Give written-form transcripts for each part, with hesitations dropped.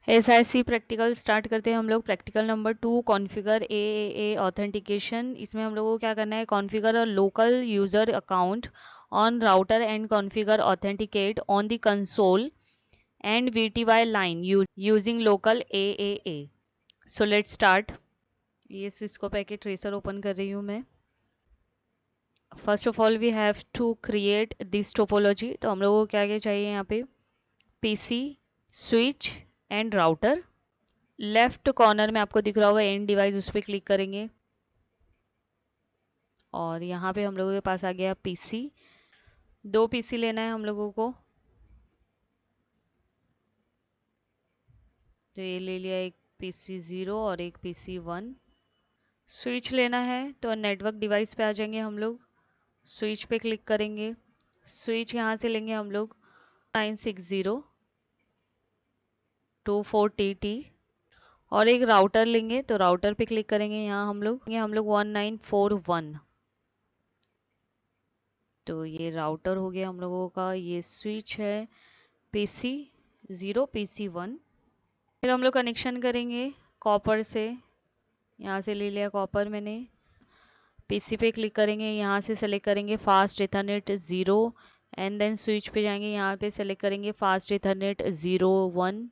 SIC practical start करते हैं हम लोग। Practical number 2, configure a authentication. इसमें हम लोगों को क्या करना है, configure a local user account on router and configure authenticate on the console and VTY line using local AAA। So let's start. ये सिस्को पैकेट ट्रेसर ओपन कर रही हूँ मैं। First of all we have to create this topology. तो हम लोगों को क्या क्या चाहिए यहाँ पे, PC, switch and router. Left corner में आपको दिख रहा होगा एंड डिवाइस, उस पर क्लिक करेंगे और यहाँ पे हम लोगों के पास आ गया PC। 2 PC लेना है हम लोगों को, तो ये ले लिया, एक PC 0 और एक PC 1। स्विच लेना है तो नेटवर्क डिवाइस पे आ जाएंगे हम लोग, स्विच पे क्लिक करेंगे। स्विच यहाँ से लेंगे हम लोग 96024TT। और एक राउटर लेंगे तो राउटर पे क्लिक करेंगे, यहाँ हम लोग 1941। तो ये राउटर हो गया हम लोगों का। ये स्विच है PC 0 PC 1। फिर हम लोग कनेक्शन करेंगे कॉपर से, यहाँ से ले लिया कॉपर मैंने। PC पे क्लिक करेंगे, यहाँ से सेलेक्ट करेंगे fast ethernet 0 and then switch पे जाएंगे, यहाँ पे सेलेक्ट करेंगे फास्ट इथरनेट 01।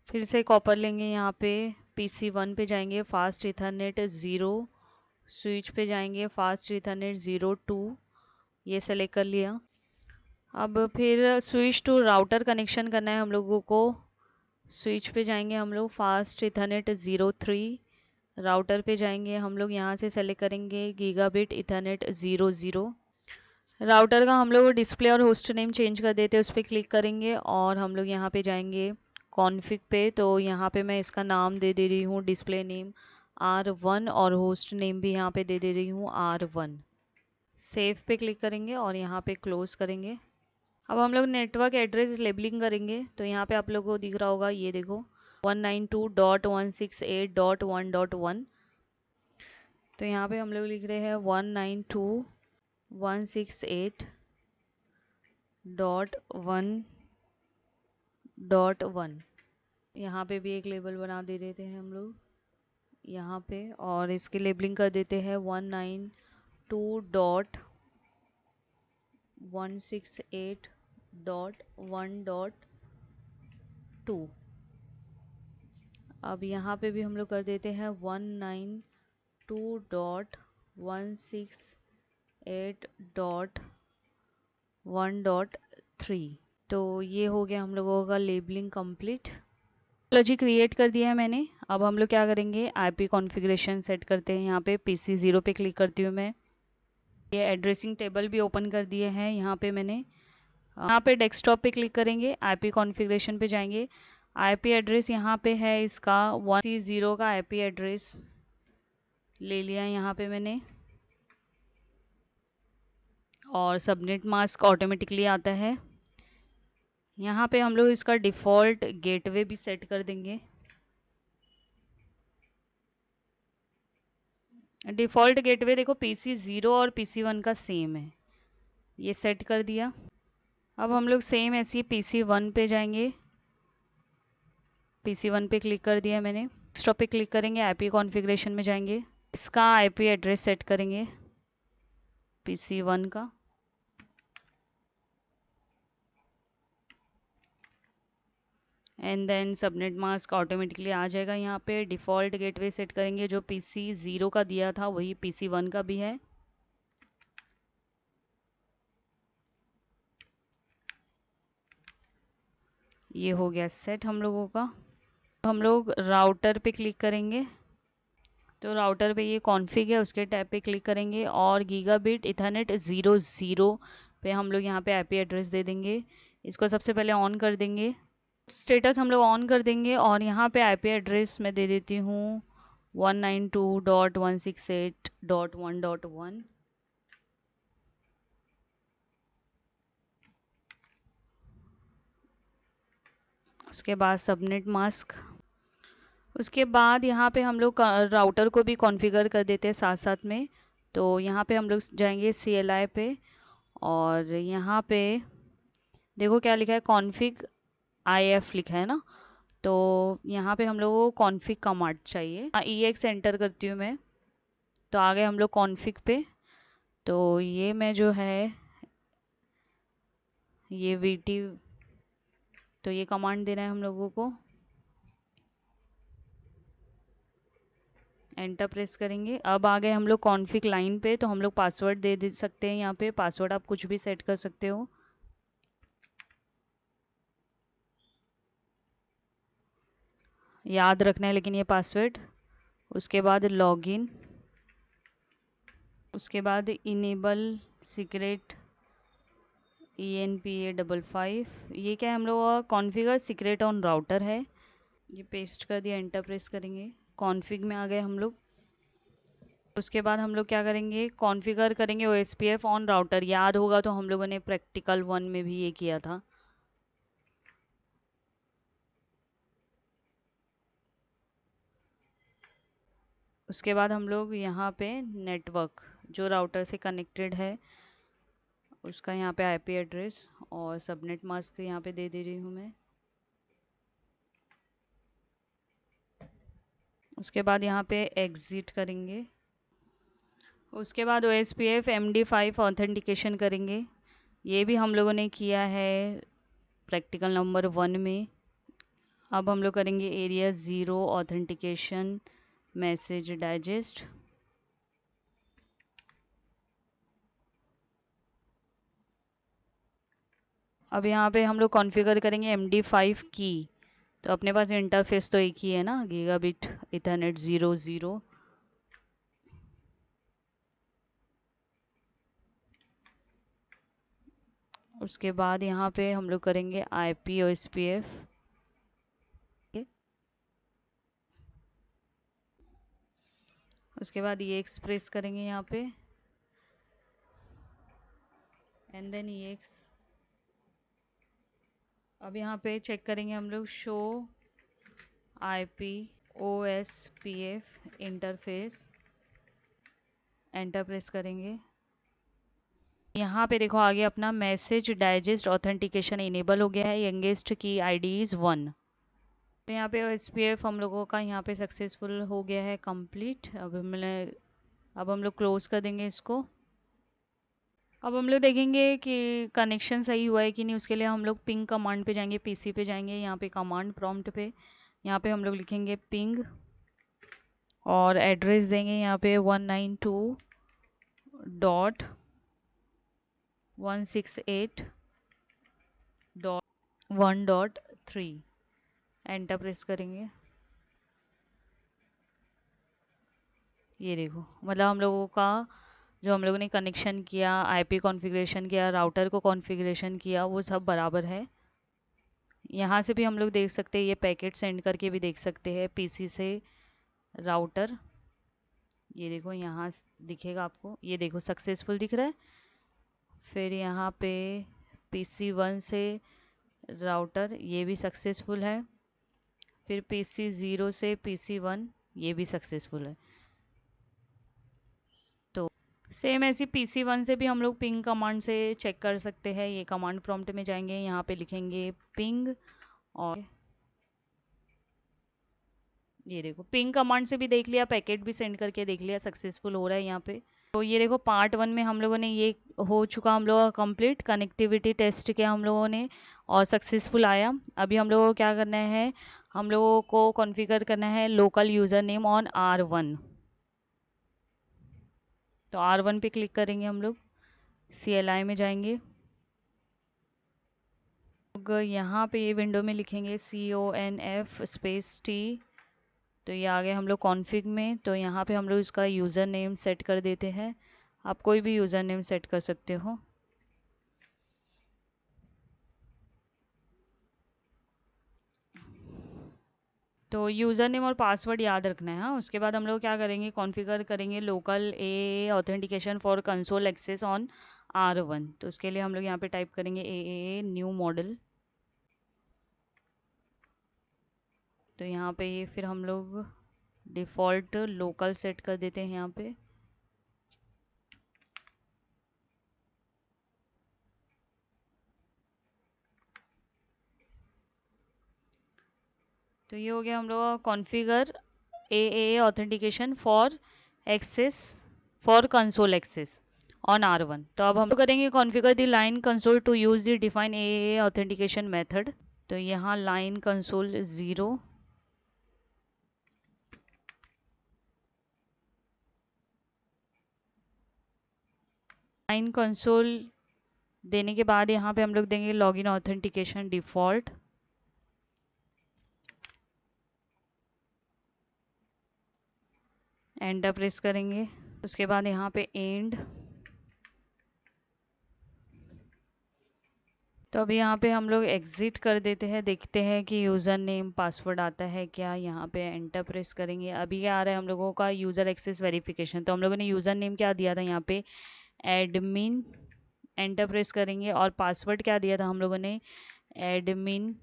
फिर से कॉपर लेंगे, यहाँ पे PC 1 पे जाएंगे फास्ट इथरनेट 0, स्विच पे जाएंगे फास्ट इथरनेट 02, ये सेलेक्ट कर लिया। अब फिर स्विच टू राउटर कनेक्शन करना है हम लोगों को। स्विच पे जाएंगे हम लोग फास्ट इथरनेट 03, राउटर पे जाएंगे हम लोग, यहाँ से सेलेक्ट करेंगे गीगाबिट इथरनेट 00। राउटर का हम लोग डिस्प्ले और होस्ट नेम चेंज कर देते हैं, उस पर क्लिक करेंगे और हम लोग यहाँ पे जाएंगे कॉन्फ़िग पे। तो यहाँ पे मैं इसका नाम दे दे रही हूँ डिस्प्ले नेम R1 और होस्ट नेम भी यहाँ पे दे दे रही हूँ R1। सेव पे क्लिक करेंगे और यहाँ पे क्लोज करेंगे। अब हम लोग नेटवर्क एड्रेस लेबलिंग करेंगे, तो यहाँ पे आप लोगों को दिख रहा होगा, ये देखो 192.168.1.1। तो यहाँ पे हम लोग लिख रहे हैं 192.168.1.1। यहाँ पे भी एक लेबल बना दे देते हैं हम लोग यहाँ पे, और इसकी लेबलिंग कर देते हैं 192.168.1.2। अब यहाँ पे भी हम लोग कर देते हैं 192.168.1.3। तो ये हो गया हम लोगों का लेबलिंग कंप्लीट। टोपोलॉजी क्रिएट कर दिया है मैंने। अब हम लोग क्या करेंगे, IP कॉन्फ़िगरेशन सेट करते हैं। यहाँ पे PC 0 पे क्लिक करती हूँ मैं। ये एड्रेसिंग टेबल भी ओपन कर दिए हैं यहाँ पे मैंने। यहाँ पे डेस्कटॉप पे क्लिक करेंगे, IP कॉन्फ़िगरेशन पे जाएंगे। IP एड्रेस यहाँ पे है इसका 1C0 का IP एड्रेस ले लिया यहाँ पे मैंने। और सबनेट मास्क ऑटोमेटिकली आता है। यहाँ पे हम लोग इसका डिफ़ॉल्ट गेटवे भी सेट कर देंगे। डिफ़ॉल्ट गेटवे देखो PC 0 और PC 1 का सेम है, ये सेट कर दिया। अब हम लोग सेम ऐसे ही PC 1 पे जाएंगे। PC 1 पे क्लिक कर दिया मैंने। डेस्कटॉप पे क्लिक करेंगे, IP कॉन्फ़िगरेशन में जाएंगे, इसका IP एड्रेस सेट करेंगे PC 1 का। And then subnet mask automatically आ जाएगा। यहाँ पे डिफ़ॉल्ट गेटवे सेट करेंगे, जो PC 0 का दिया था वही PC 1 का भी है। ये हो गया सेट हम लोगों का। हम लोग राउटर पे क्लिक करेंगे, तो राउटर पे ये कॉन्फ़िग है, उसके टैब पे क्लिक करेंगे और गीगाबिट इथरनेट 00 पे हम लोग यहाँ पे IP एड्रेस दे देंगे। इसको सबसे पहले ऑन कर देंगे, स्टेटस हम लोग ऑन कर देंगे और यहाँ पे IP एड्रेस मैं दे देती हूँ 192.168.1.1। उसके बाद सबनेट मास्क। उसके बाद यहाँ पे हम लोग राउटर को भी कॉन्फ़िगर कर देते हैं साथ साथ में। तो यहाँ पे हम लोग जाएंगे CLI पे और यहाँ पे देखो क्या लिखा है, कॉन्फ़िग IF लिखा है ना, तो यहाँ पे हम लोगों को कॉन्फ़िग कमांड चाहिए। EX एंटर करती हूँ मैं, तो आ गए हम लोग कॉन्फ़िग पे। तो ये मैं जो है ये VT, तो ये कमांड देना है हम लोगों को। एंटर प्रेस करेंगे। अब आ गए हम लोग कॉन्फ़िग लाइन पे, तो हम लोग पासवर्ड दे सकते हैं। यहाँ पे पासवर्ड आप कुछ भी सेट कर सकते हो। याद रखना है लेकिन ये पासवर्ड। उसके बाद लॉगिन, उसके बाद इनेबल सीक्रेट ENPA55। ये क्या है, हम लोग का कॉन्फ़िगर सीक्रेट ऑन राउटर है। ये पेस्ट कर दिया, एंटर प्रेस करेंगे। कॉन्फ़िग में आ गए हम लोग। उसके बाद हम लोग क्या करेंगे, कॉन्फ़िगर करेंगे OSPF ऑन राउटर। याद होगा तो हम लोगों ने प्रैक्टिकल 1 में भी ये किया था। उसके बाद हम लोग यहाँ पे नेटवर्क जो राउटर से कनेक्टेड है उसका यहाँ पे IP एड्रेस और सबनेट मास्क यहाँ पे दे रही हूँ मैं। उसके बाद यहाँ पे एग्जिट करेंगे। उसके बाद OSPF MD5 ऑथेंटिकेशन करेंगे। ये भी हम लोगों ने किया है प्रैक्टिकल नंबर 1 में। अब हम लोग करेंगे एरिया 0 ऑथेंटिकेशन मैसेज डाइजेस्ट। अब यहाँ पे हम लोग कॉन्फ़िगर करेंगे MD5 की। तो अपने पास इंटरफेस तो एक ही है ना, गीगाबिट इथरनेट 00। उसके बाद यहाँ पे हम लोग करेंगे IP OSPF। उसके बाद ये एक्सप्रेस करेंगे यहाँ पे, एंड देन EX। अब यहाँ पे चेक करेंगे हम लोग show IP OSPF interface, enter press करेंगे। यहाँ पे देखो आगे अपना मैसेज डाइजेस्ट ऑथेंटिकेशन इनेबल हो गया है। यंगेस्ट की ID इज़ 1। तो यहाँ पे OSPF हम लोगों का यहाँ पे सक्सेसफुल हो गया है कंप्लीट। अब हम लोग क्लोज कर देंगे इसको। अब हम लोग देखेंगे कि कनेक्शन सही हुआ है कि नहीं। उसके लिए हम लोग पिंग कमांड पे जाएंगे, PC पे जाएंगे, यहाँ पे कमांड प्रॉम्प्ट पे। यहाँ पे हम लोग लिखेंगे पिंग और एड्रेस देंगे यहाँ पे 192.168.1.3। एंटर प्रेस करेंगे। ये देखो मतलब हम लोगों का जो हम लोगों ने कनेक्शन किया, IP कॉन्फ़िगरेशन किया, राउटर को कॉन्फ़िगरेशन किया, वो सब बराबर है। यहाँ से भी हम लोग देख सकते हैं, ये पैकेट सेंड करके भी देख सकते हैं PC से राउटर। ये देखो यहाँ दिखेगा आपको, ये देखो सक्सेसफुल दिख रहा है। फिर यहाँ पे PC1 से राउटर, ये भी सक्सेसफुल है। फिर PC0 से PC1, ये भी सक्सेसफुल है। तो सेम ऐसी PC1 से भी हम लोग पिंग कमांड से चेक कर सकते हैं। ये कमांड प्रॉम्प्ट में जाएंगे, यहाँ पे लिखेंगे पिंग और ये देखो पिंग कमांड से भी देख लिया, पैकेट भी सेंड करके देख लिया, सक्सेसफुल हो रहा है यहाँ पे। तो ये देखो पार्ट 1 में हम लोगों ने ये हो चुका हम लोगों का कंप्लीट। कनेक्टिविटी टेस्ट किया हम लोगों ने और सक्सेसफुल आया। अभी हम लोगों को क्या करना है, हम लोगों को कॉन्फ़िगर करना है local user name on R1। तो R1 पे क्लिक करेंगे हम लोग, CLI में जाएंगे। यहाँ पे ये विंडो में लिखेंगे CONF स्पेस T। तो ये आ गए हम लोग कॉन्फ़िग में। तो यहाँ पे हम लोग इसका यूज़र नेम सेट कर देते हैं। आप कोई भी यूज़र नेम सेट कर सकते हो। तो यूज़र नेम और पासवर्ड याद रखना है। हाँ, उसके बाद हम लोग क्या करेंगे, कॉन्फ़िगर करेंगे local AAA authentication for console access on R1। तो उसके लिए हम लोग यहाँ पे टाइप करेंगे AAA न्यू मॉडल। तो यहाँ पे ये फिर हम लोग डिफ़ॉल्ट लोकल सेट कर देते हैं यहाँ पे। तो ये हो गया हम लोग का configure a authentication for access for console access on R1। तो अब हम लोग करेंगे configure the line console to use the define a authentication method. तो यहाँ लाइन कंसोल 0, लाइन कंसोल देने के बाद यहाँ पे हम लोग देंगे login authentication default. Enter press करेंगे। उसके बाद यहाँ पे एंड। तो अब यहाँ पे हम लोग एग्जिट कर देते हैं, देखते हैं कि यूज़र नेम पासवर्ड आता है क्या। यहाँ पे एंटर प्रेस करेंगे। अभी क्या आ रहा है हम लोगों का यूज़र एक्सेस वेरिफिकेशन। तो हम लोगों ने यूज़र नेम क्या दिया था यहाँ पे एडमिन। एंटर प्रेस करेंगे और पासवर्ड क्या दिया था हम लोगों ने एडमिन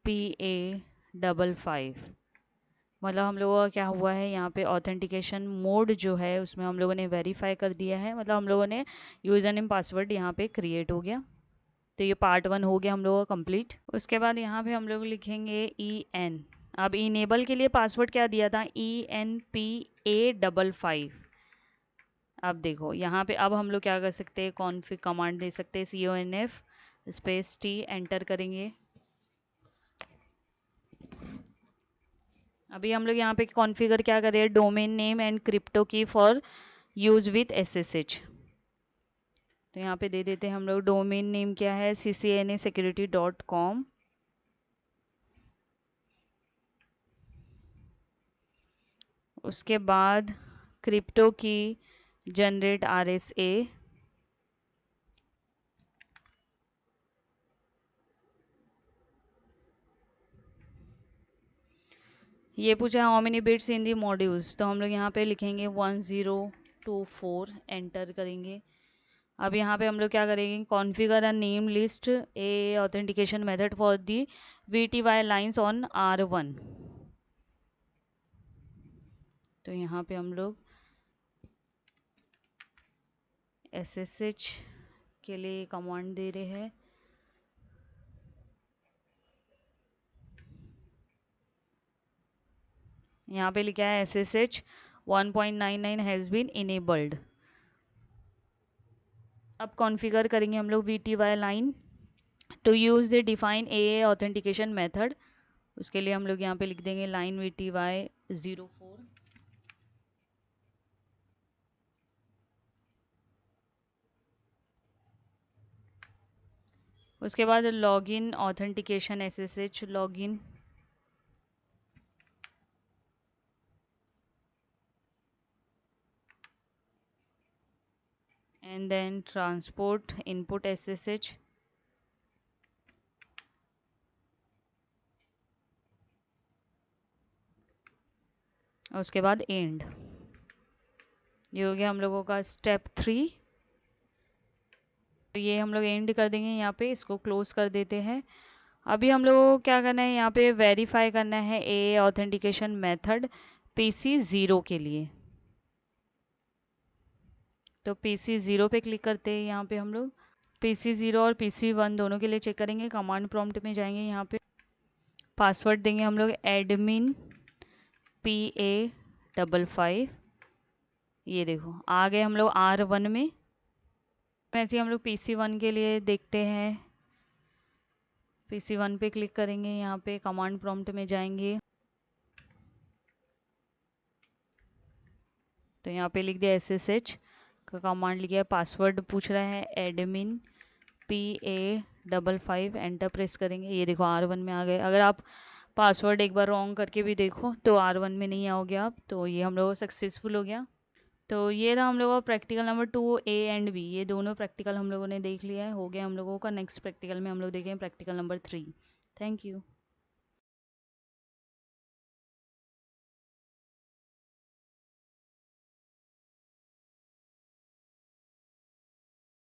PA55। मतलब हम लोगों का क्या हुआ है यहाँ पे ऑथेंटिकेशन मोड जो है उसमें हम लोगों ने वेरीफाई कर दिया है। मतलब हम लोगों ने यूज़र नेम पासवर्ड यहाँ पे क्रिएट हो गया। तो ये पार्ट 1 हो गया हम लोगों का कंप्लीट। उसके बाद यहाँ पे हम लोग लिखेंगे EN। अब इनेबल के लिए पासवर्ड क्या दिया था ENPA55। अब देखो यहाँ पे अब हम लोग क्या कर सकते हैं कॉन्फ़िग कमांड दे सकते हैं CONF स्पेस T एंटर करेंगे। अभी हम लोग यहाँ पे कॉन्फ़िगर क्या कर रहे हैं डोमेन नेम एंड क्रिप्टो की फॉर यूज विथ SSH। तो यहाँ पे दे देते हैं हम लोग डोमेन नेम क्या है ccna-security.com। उसके बाद क्रिप्टो की जनरेट RSA। ये पूछा how many bits in the modules. तो हम लोग यहाँ पे लिखेंगे 1024 एंटर करेंगे। अब यहाँ पे हम लोग क्या करेंगे configure a name list A authentication method for the VTY lines on R1। तो यहाँ पे हम लोग SSH के लिए कमांड दे रहे हैं। यहाँ पे लिखा है SSH 1.99 हैज़ बीन इनेबल्ड। अब कॉन्फ़िगर करेंगे हम लोग VTY line to use the define AA authentication method. उसके लिए हम लोग यहाँ पे लिख देंगे लाइन VTY 04। उसके बाद login authentication SSH login. and then transport input SSH। और उसके बाद एंड। ये हो गया हम लोगों का स्टेप 3। तो ये हम लोग एंड कर देंगे यहाँ पे, इसको क्लोज कर देते हैं। अभी हम लोगों को क्या करना है यहाँ पे वेरीफाई करना है ए ऑथेंटिकेशन मेथड PC0 के लिए। तो PC0 पे क्लिक करते हैं यहाँ पे हम लोग। PC0 और PC1 दोनों के लिए चेक करेंगे। कमांड प्रॉम्प्ट में जाएंगे, यहाँ पे पासवर्ड देंगे हम लोग एडमिन PA55। ये देखो आ गए हम लोग R1 में। वैसे हम लोग PC1 के लिए देखते हैं। PC1 पे क्लिक करेंगे, यहाँ पे कमांड प्रॉम्प्ट में जाएंगे। तो यहाँ पे लिख दिया SSH का कमांड लिखा है, पासवर्ड पूछ रहा है एडमिन PA55 एंटर प्रेस करेंगे। ये देखो R1 में आ गए। अगर आप पासवर्ड एक बार रॉन्ग करके भी देखो तो R1 में नहीं आओगे आप। तो ये हम लोग सक्सेसफुल हो गया। तो ये था हम लोगों का practical number 2 A and B। ये दोनों प्रैक्टिकल हम लोगों ने देख लिया है। हो गया हम लोगों का। नेक्स्ट प्रैक्टिकल में हम लोग देखेंगे प्रैक्टिकल नंबर 3। Thank you.